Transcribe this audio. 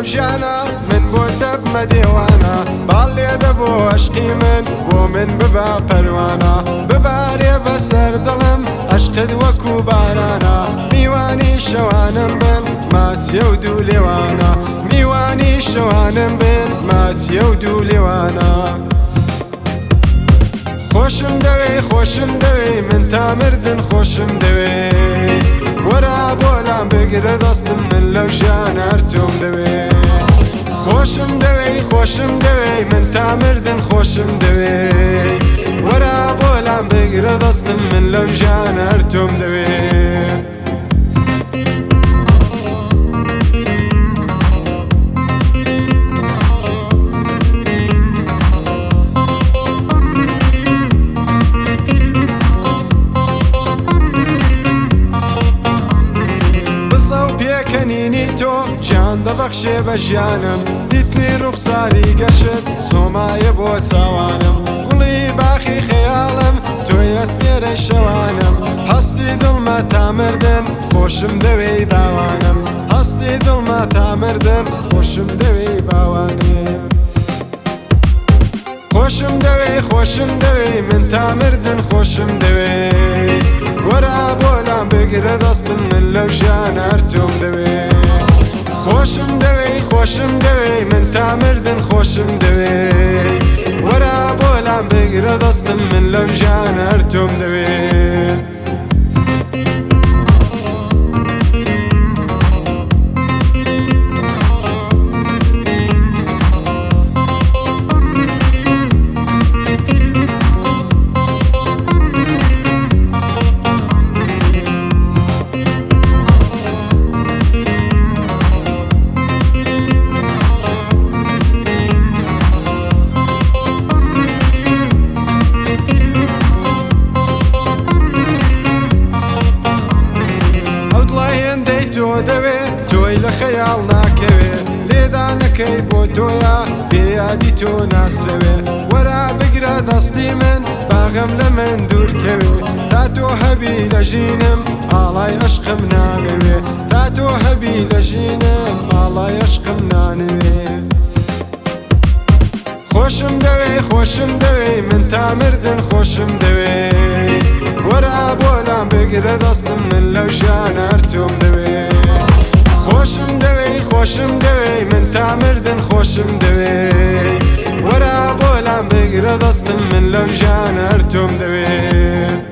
لو ژیانە من بۆ دەبمە دێوانە باڵێ دەبۆ عشقی من بۆ من ببا پەروانە ببارێ بەسەر دڵم عشقت وەکو بارانە میوانی شەوانم بن ماچیە و دوو لێوانە میوانی شەوانم بن ماچیە و دوو لێوانە خۆشم دەوێ من تا مردن خۆشم دەوێ وەرا بۆلام بگرە دەستم من لەو ژیانە هەر تۆم دەوێ خۆشم دەوێ من تا مردن خۆشم دەوێ وەرا بۆلام بگرە دەستم من لەو ژیانە هەر تۆم دەوێ پێکەنینی تۆ گیان دەبەخشێ بە ژیانم دیتنی ڕوخساری گەشت سۆمایە بۆ چاوانم گوڵی باخی خەیاڵم تۆی ئەستێرەی شەوانم هەستی دڵمە تا مردن خۆشم دەوێی باوانم هەستی دڵمە تا مردن خۆشم دەوێی باوانم خۆشم دەوێ من تا مردن خۆشم دەوێ وەرا بۆلام بگرە دەستم من لەو ژیانە هەر تۆم دەوێ خۆشم دەوێ من تا مردن خۆشم دەوێ وەرا بۆلام بگرە دەستم من لەو ژیانە هەر تۆم دەوێ تۆی لە خەیاڵ ناکەوێ لێدانەکەی بۆ تۆیە بێیادی تۆ ناسرەوێ وەرا بگرە دەستی من باغەم لە من دوورکەوێ تا تۆ هەبی لە ژینم ئاڵای عشقم نانەوێ تا تۆ هەبی لە ژینم ئاڵای عشقم نانەوێ خۆشم دەوێ من تا مردن خۆشم دەوێ وەرا بۆلام بگرە دەستم من لەو ژیانە هەر تۆم دەوێ خۆشم دەوێ من تا مردن خۆشم دەوێ وەرا بۆلام بگرە دەستم من لەو ژیانە هەر تۆم دەوێ